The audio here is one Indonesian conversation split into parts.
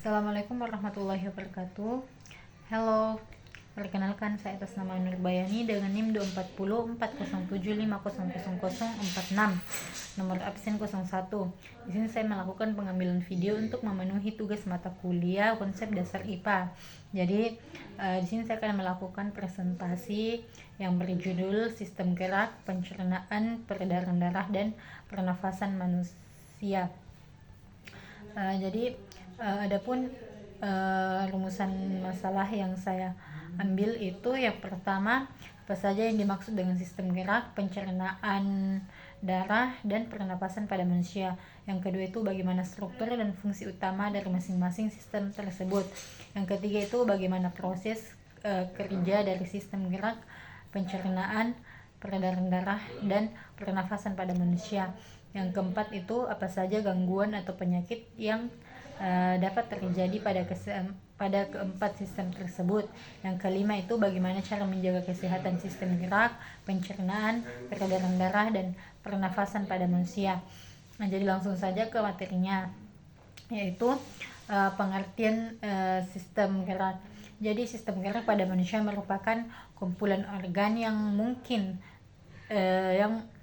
Assalamualaikum warahmatullahi wabarakatuh. Halo, perkenalkan saya atas nama Nurbayani dengan NIM 2404075000046, nomor absen 01. Di sini saya melakukan pengambilan video untuk memenuhi tugas mata kuliah konsep dasar IPA. Jadi di sini saya akan melakukan presentasi yang berjudul Sistem Gerak, Pencernaan, Peredaran Darah, dan Pernafasan Manusia. Adapun rumusan masalah yang saya ambil itu yang pertama, apa saja yang dimaksud dengan sistem gerak, pencernaan darah, dan pernapasan pada manusia. Yang kedua itu bagaimana struktur dan fungsi utama dari masing-masing sistem tersebut. Yang ketiga itu bagaimana proses kerja dari sistem gerak, pencernaan, peredaran darah, dan pernafasan pada manusia. Yang keempat itu apa saja gangguan atau penyakit yang dapat terjadi pada keempat sistem tersebut. Yang kelima itu bagaimana cara menjaga kesehatan sistem gerak, pencernaan, peredaran darah, dan pernafasan pada manusia. Nah, jadi langsung saja ke materinya, yaitu pengertian sistem gerak. Jadi sistem gerak pada manusia merupakan kumpulan organ yang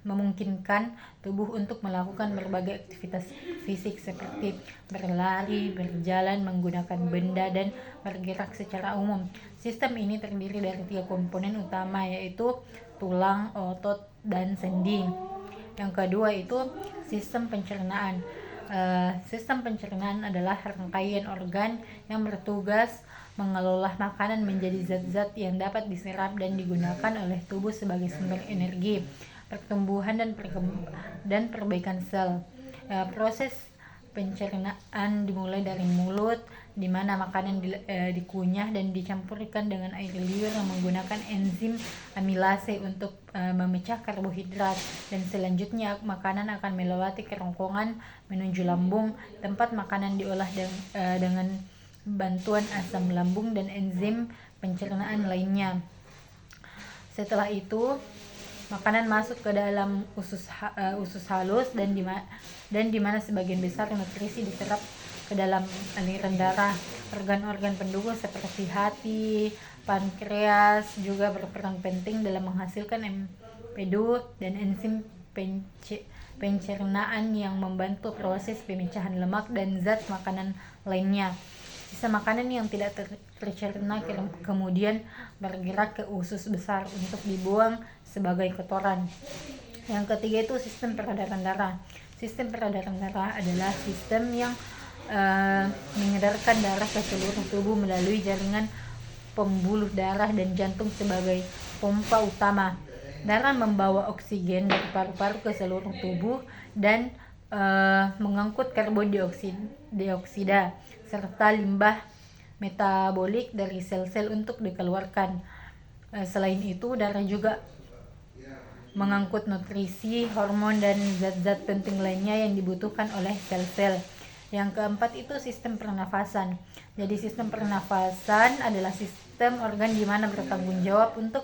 memungkinkan tubuh untuk melakukan berbagai aktivitas fisik seperti berlari, berjalan, menggunakan benda, dan bergerak secara umum. Sistem ini terdiri dari 3 komponen utama, yaitu tulang, otot, dan sendi. Yang kedua itu sistem pencernaan. Sistem pencernaan adalah rangkaian organ yang bertugas mengelola makanan menjadi zat-zat yang dapat diserap dan digunakan oleh tubuh sebagai sumber energi, pertumbuhan, dan perbaikan sel. Proses pencernaan dimulai dari mulut, di mana makanan dikunyah dan dicampurkan dengan air liur yang menggunakan enzim amilase untuk memecah karbohidrat, dan selanjutnya makanan akan melewati kerongkongan menuju lambung, tempat makanan diolah dengan bantuan asam lambung dan enzim pencernaan lainnya. Setelah itu makanan masuk ke dalam usus halus dan di mana sebagian besar nutrisi diserap ke dalam aliran darah. Organ-organ pendukung seperti hati, pankreas juga berperan penting dalam menghasilkan empedu dan enzim pencernaan yang membantu proses pemecahan lemak dan zat makanan lainnya. Sisa makanan yang tidak tercerna kemudian bergerak ke usus besar untuk dibuang sebagai kotoran. Yang ketiga itu sistem peredaran darah. Sistem peredaran darah adalah sistem yang mengedarkan darah ke seluruh tubuh melalui jaringan pembuluh darah dan jantung sebagai pompa utama. Darah membawa oksigen dari paru-paru ke seluruh tubuh dan mengangkut karbon dioksida serta limbah metabolik dari sel-sel untuk dikeluarkan. Selain itu, darah juga mengangkut nutrisi, hormon, dan zat-zat penting lainnya yang dibutuhkan oleh sel-sel. Yang keempat itu sistem pernafasan. Jadi sistem pernafasan adalah sistem organ di mana bertanggung jawab untuk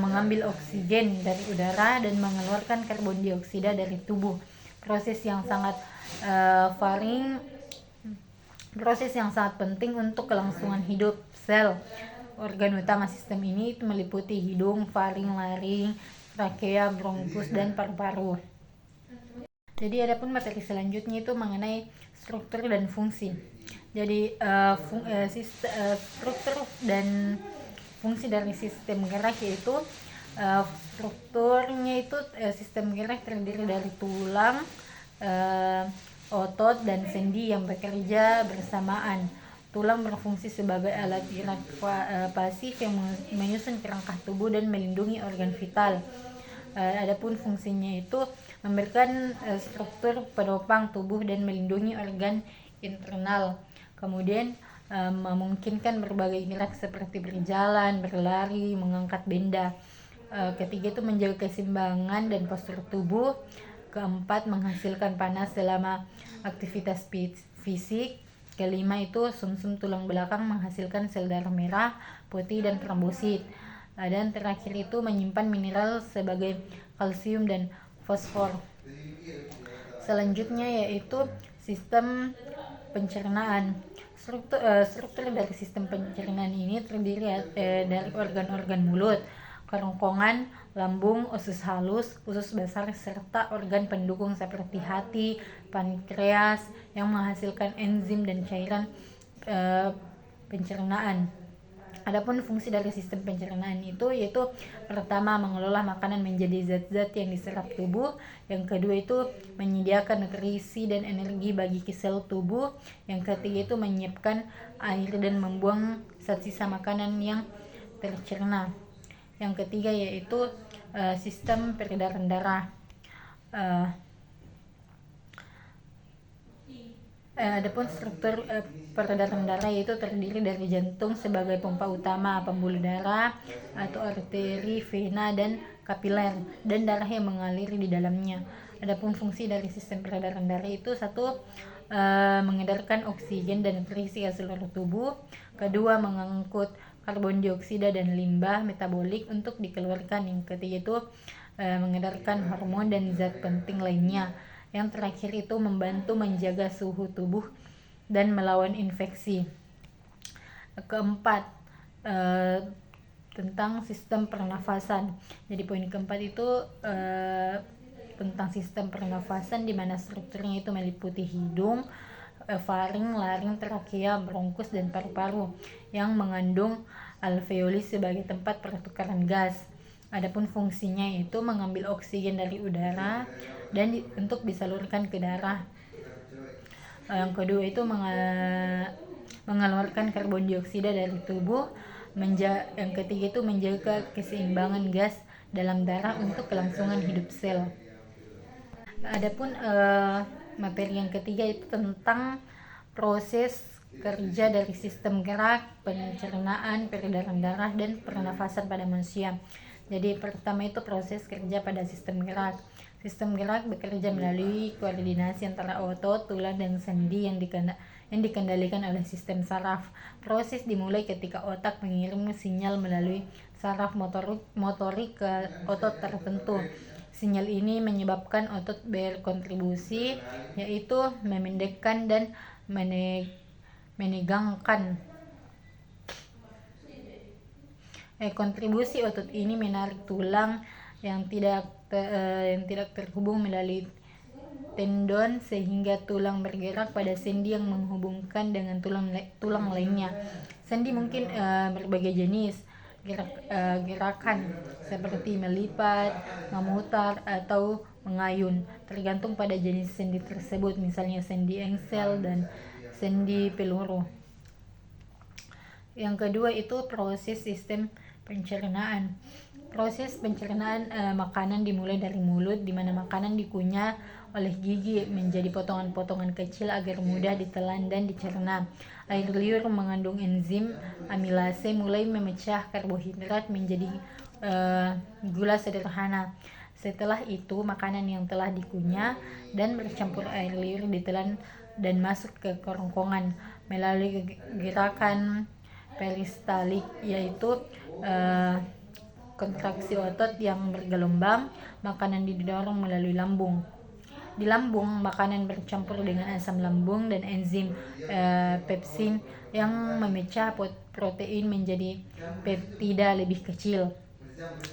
mengambil oksigen dari udara dan mengeluarkan karbon dioksida dari tubuh. Proses yang sangat penting untuk kelangsungan hidup sel. Organ utama sistem ini meliputi hidung, faring, laring, trakea, bronkus, dan paru-paru. Jadi adapun materi selanjutnya itu mengenai struktur dan fungsi. Jadi struktur dan fungsi dari sistem gerak yaitu strukturnya itu sistem gerak terdiri dari tulang, otot, dan sendi yang bekerja bersamaan. Tulang berfungsi sebagai alat gerak pasif yang menyusun kerangka tubuh dan melindungi organ vital. Adapun fungsinya itu memberikan struktur penopang tubuh dan melindungi organ internal. Kemudian memungkinkan berbagai gerak seperti berjalan, berlari, mengangkat benda. Ketiga itu menjaga keseimbangan dan postur tubuh. Keempat, menghasilkan panas selama aktivitas fisik. Kelima itu sumsum tulang belakang menghasilkan sel darah merah, putih, dan trombosit. Dan terakhir itu menyimpan mineral sebagai kalsium dan fosfor. Selanjutnya yaitu sistem pencernaan. Struktur dari sistem pencernaan ini terdiri dari organ-organ mulut, kerongkongan, lambung, usus halus, usus besar, serta organ pendukung seperti hati, pankreas yang menghasilkan enzim dan cairan pencernaan. Adapun fungsi dari sistem pencernaan itu yaitu pertama mengelola makanan menjadi zat-zat yang diserap tubuh, yang kedua itu menyediakan nutrisi dan energi bagi sel tubuh, yang ketiga itu menyiapkan air dan membuang sisa makanan yang tercerna, yang ketiga yaitu sistem peredaran darah. Adapun struktur peredaran darah yaitu terdiri dari jantung sebagai pompa utama, pembuluh darah atau arteri, vena, dan kapiler, dan darah yang mengalir di dalamnya. Adapun fungsi dari sistem peredaran darah itu satu, mengedarkan oksigen dan nutrisi ke seluruh tubuh. Kedua, mengangkut karbon dioksida dan limbah metabolik untuk dikeluarkan. Yang ketiga itu mengedarkan hormon dan zat penting lainnya. Yang terakhir itu membantu menjaga suhu tubuh dan melawan infeksi. Keempat, tentang sistem pernafasan. Jadi poin keempat itu tentang sistem pernafasan, di mana strukturnya itu meliputi hidung, faring, laring, trakea, bronkus, dan paru-paru yang mengandung alveoli sebagai tempat pertukaran gas. Adapun fungsinya itu mengambil oksigen dari udara dan untuk disalurkan ke darah. Yang kedua itu mengeluarkan karbon dioksida dari tubuh. Yang ketiga itu menjaga keseimbangan gas dalam darah untuk kelangsungan hidup sel. Adapun materi yang ketiga itu tentang proses kerja dari sistem gerak, pencernaan, peredaran darah, dan pernafasan pada manusia. Jadi pertama itu proses kerja pada sistem gerak. Sistem gerak bekerja melalui koordinasi antara otot, tulang, dan sendi yang dikendalikan oleh sistem saraf. Proses dimulai ketika otak mengirim sinyal melalui saraf motorik ke otot tertentu. Sinyal ini menyebabkan otot berkontribusi, yaitu memendekkan dan menegangkan. Kontribusi otot ini menarik tulang yang tidak terhubung melalui tendon sehingga tulang bergerak pada sendi yang menghubungkan dengan tulang lainnya. Sendi mungkin berbagai jenis gerakan seperti melipat, memutar, atau mengayun, tergantung pada jenis sendi tersebut, misalnya sendi engsel dan sendi peluru. Yang kedua itu proses sistem pencernaan. Proses pencernaan makanan dimulai dari mulut, di mana makanan dikunyah oleh gigi menjadi potongan-potongan kecil agar mudah ditelan dan dicerna. Air liur mengandung enzim amilase mulai memecah karbohidrat menjadi gula sederhana. Setelah itu makanan yang telah dikunyah dan bercampur air liur ditelan dan masuk ke kerongkongan melalui gerakan peristalik, yaitu kontraksi otot yang bergelombang. Makanan didorong melalui lambung. Di lambung, makanan bercampur dengan asam lambung dan enzim pepsin yang memecah protein menjadi peptida lebih kecil.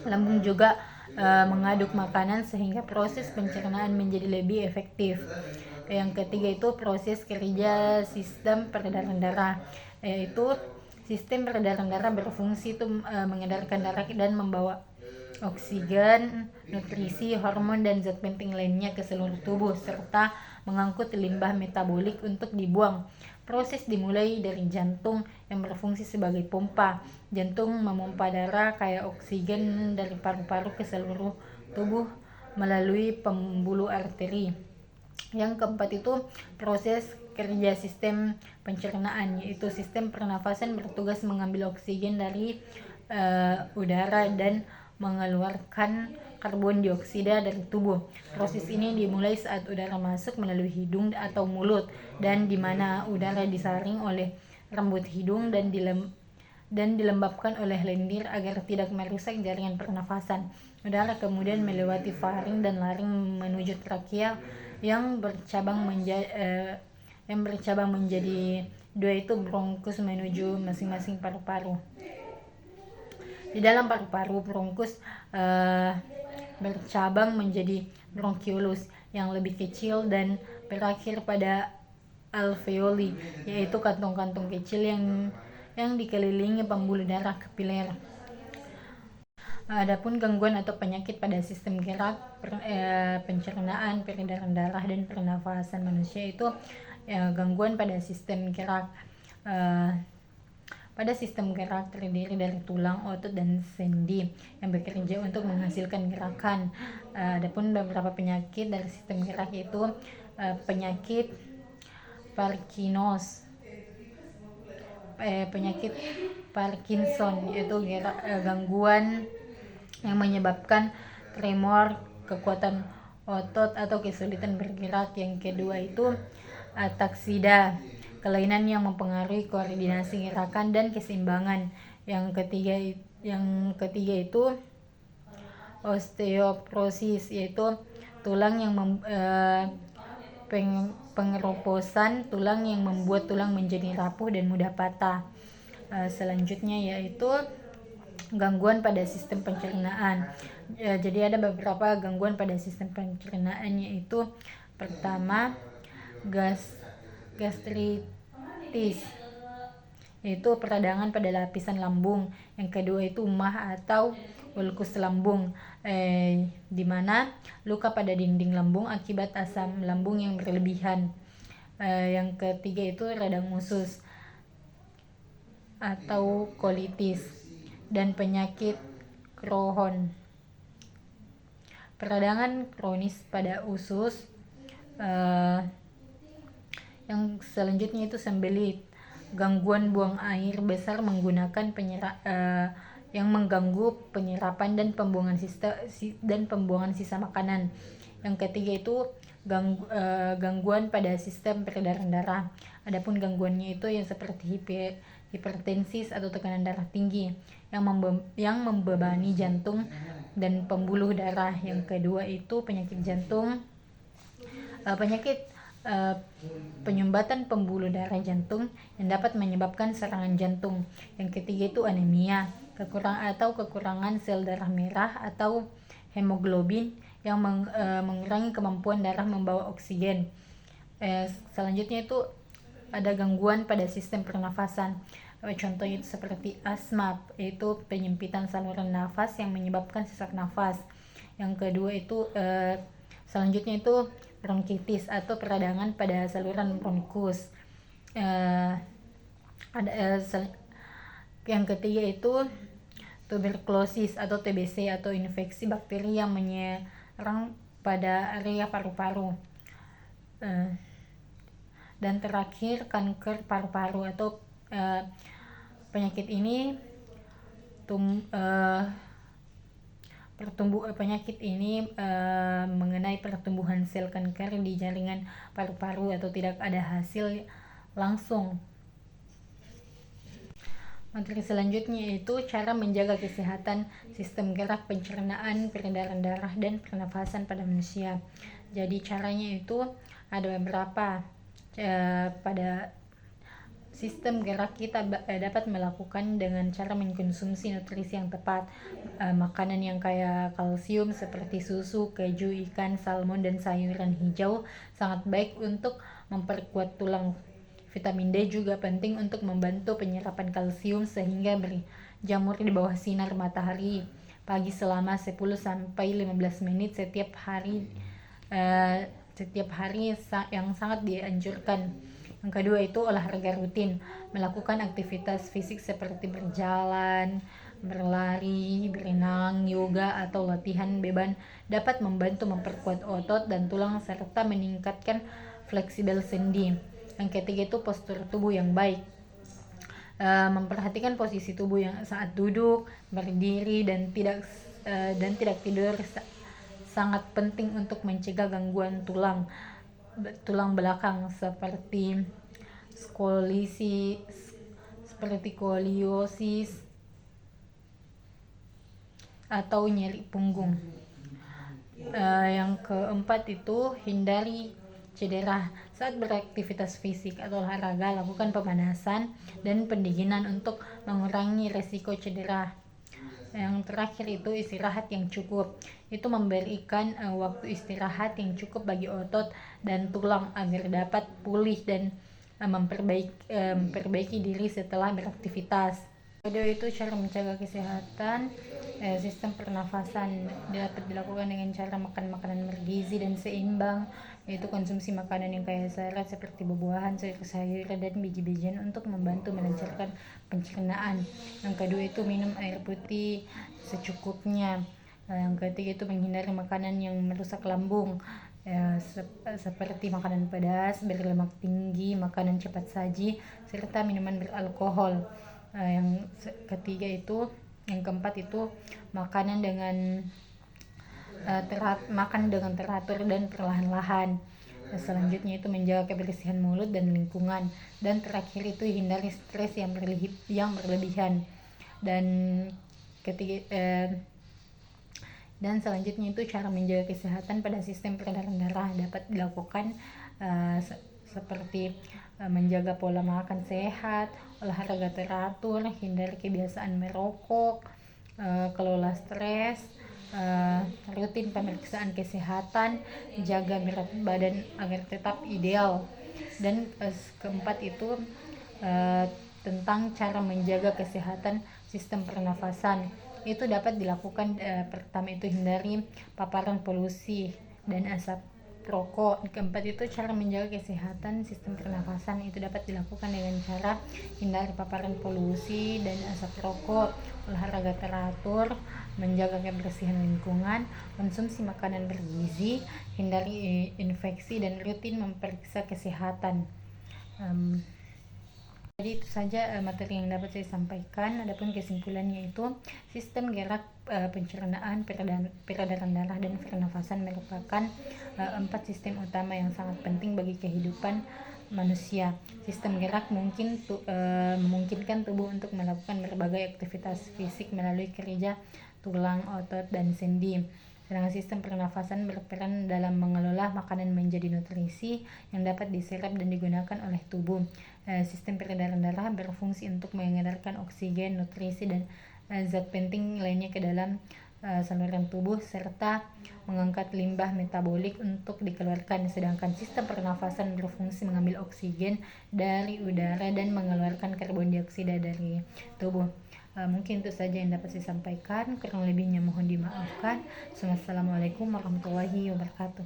Lambung juga mengaduk makanan sehingga proses pencernaan menjadi lebih efektif. Yang ketiga itu proses kerja sistem peredaran darah, yaitu sistem peredaran darah berfungsi itu mengedarkan darah dan membawa oksigen, nutrisi, hormon, dan zat penting lainnya ke seluruh tubuh, serta mengangkut limbah metabolik untuk dibuang. Proses dimulai dari jantung yang berfungsi sebagai pompa. Jantung memompa darah kaya oksigen dari paru-paru ke seluruh tubuh melalui pembuluh arteri. Yang keempat itu proses kerja sistem pencernaan, yaitu sistem pernafasan bertugas mengambil oksigen dari udara dan mengeluarkan karbon dioksida dari tubuh. Proses ini dimulai saat udara masuk melalui hidung atau mulut, dan di mana udara disaring oleh rambut hidung dan dilembabkan oleh lendir agar tidak merusak jaringan pernafasan. Udara kemudian melewati faring dan laring menuju trakea yang bercabang yang bercabang menjadi 2 itu bronkus menuju masing-masing paru-paru. Di dalam paru-paru, bronkus bercabang menjadi bronchiolus yang lebih kecil dan berakhir pada alveoli, yaitu kantong-kantong kecil yang dikelilingi pembuluh darah kapiler. Adapun gangguan atau penyakit pada sistem gerak, pencernaan, peredaran darah, dan pernafasan manusia itu gangguan pada sistem gerak. Pada sistem gerak terdiri dari tulang, otot, dan sendi yang bekerja untuk menghasilkan gerakan. Adapun beberapa penyakit dari sistem gerak itu penyakit penyakit Parkinson, yaitu gangguan yang menyebabkan tremor, kekuatan otot atau kesulitan bergerak. Yang kedua itu ataksida, kelainan yang mempengaruhi koordinasi gerakan dan keseimbangan. Yang ketiga itu osteoporosis, yaitu tulang yang pengeroposan tulang yang membuat tulang menjadi rapuh dan mudah patah. Selanjutnya yaitu gangguan pada sistem pencernaan. Jadi ada beberapa gangguan pada sistem pencernaan, yaitu pertama gastritis, yaitu peradangan pada lapisan lambung. Yang kedua itu MAH atau ulkus lambung, di mana luka pada dinding lambung akibat asam lambung yang berlebihan. Yang ketiga itu radang usus atau kolitis dan penyakit Crohn. Peradangan kronis pada usus. Yang selanjutnya itu sembelit, gangguan buang air besar menggunakan yang mengganggu penyerapan dan pembuangan sisa makanan. Yang ketiga itu gangguan pada sistem peredaran darah. Adapun gangguannya itu yang seperti hipertensi atau tekanan darah tinggi yang membebani jantung dan pembuluh darah. Yang kedua itu penyakit jantung, penyumbatan pembuluh darah jantung yang dapat menyebabkan serangan jantung. Yang ketiga itu anemia, kekurangan sel darah merah atau hemoglobin yang mengurangi kemampuan darah membawa oksigen. Selanjutnya itu ada gangguan pada sistem pernafasan. Contohnya itu seperti asma, yaitu penyempitan saluran nafas yang menyebabkan sesak nafas. Yang kedua itu selanjutnya itu bronkitis atau peradangan pada saluran bronkus. Yang ketiga itu tuberkulosis atau TBC atau infeksi bakteri yang menyerang pada area paru-paru. Dan terakhir kanker paru-paru atau penyakit ini mengenai pertumbuhan sel kanker di jaringan paru-paru atau tidak ada hasil langsung. Materi selanjutnya yaitu cara menjaga kesehatan sistem gerak, pencernaan, peredaran darah, dan pernafasan pada manusia. Jadi caranya itu ada beberapa. Pada sistem gerak kita dapat melakukan dengan cara mengkonsumsi nutrisi yang tepat. Makanan yang kaya kalsium seperti susu, keju, ikan, salmon, dan sayuran hijau sangat baik untuk memperkuat tulang. Vitamin D juga penting untuk membantu penyerapan kalsium sehingga berjamur di bawah sinar matahari pagi selama 10-15 menit setiap hari yang sangat dianjurkan. Yang kedua itu olahraga rutin, melakukan aktivitas fisik seperti berjalan, berlari, berenang, yoga, atau latihan beban dapat membantu memperkuat otot dan tulang serta meningkatkan fleksibel sendi. Yang ketiga itu postur tubuh yang baik, memperhatikan posisi tubuh yang saat duduk, berdiri, dan tidak tidur sangat penting untuk mencegah gangguan tulang belakang seperti skoliosis atau nyeri punggung. Yang keempat itu hindari cedera. Saat beraktivitas fisik atau olahraga, lakukan pemanasan dan pendinginan untuk mengurangi resiko cedera. Yang terakhir itu istirahat yang cukup. Itu memberikan waktu istirahat yang cukup bagi otot dan tulang agar dapat pulih dan memperbaiki diri setelah beraktivitas. Kedua itu cara menjaga kesehatan. Sistem pernafasan dapat dilakukan dengan cara makan makanan bergizi dan seimbang, yaitu konsumsi makanan yang kaya serat seperti buah-buahan, sayur-sayuran, dan biji-bijian untuk membantu melancarkan pencernaan. Yang kedua itu minum air putih secukupnya. Yang ketiga itu menghindari makanan yang merusak lambung, seperti makanan pedas, berlemak tinggi, makanan cepat saji, serta minuman beralkohol. Yang keempat itu makan dengan teratur dan perlahan-lahan. Selanjutnya itu menjaga kebersihan mulut dan lingkungan, dan terakhir itu hindari stres yang berlebihan. Dan selanjutnya itu cara menjaga kesehatan pada sistem peredaran darah dapat dilakukan seperti menjaga pola makan sehat, olahraga teratur, hindari kebiasaan merokok, kelola stres, rutin pemeriksaan kesehatan, jaga berat badan agar tetap ideal. Dan keempat itu tentang cara menjaga kesehatan sistem pernafasan. Itu dapat dilakukan, pertama itu hindari paparan polusi dan asap rokok. Keempat itu cara menjaga kesehatan sistem pernafasan, itu dapat dilakukan dengan cara hindari paparan polusi dan asap rokok, olahraga teratur, menjaga kebersihan lingkungan, konsumsi makanan bergizi, hindari infeksi, dan rutin memeriksa kesehatan. Jadi itu saja materi yang dapat saya sampaikan. Adapun kesimpulannya itu sistem gerak, pencernaan, peredaran darah, dan pernafasan merupakan 4 sistem utama yang sangat penting bagi kehidupan manusia. Sistem gerak memungkinkan tubuh untuk melakukan berbagai aktivitas fisik melalui kerja tulang, otot, dan sendi. Sedangkan sistem pernafasan berperan dalam mengelola makanan menjadi nutrisi yang dapat diserap dan digunakan oleh tubuh. Sistem peredaran darah berfungsi untuk mengedarkan oksigen, nutrisi, dan zat penting lainnya ke dalam saluran tubuh, serta mengangkat limbah metabolik untuk dikeluarkan. Sedangkan sistem pernafasan berfungsi mengambil oksigen dari udara dan mengeluarkan karbon dioksida dari tubuh. Mungkin itu saja yang dapat saya sampaikan, kurang lebihnya mohon dimaafkan. Assalamualaikum warahmatullahi wabarakatuh.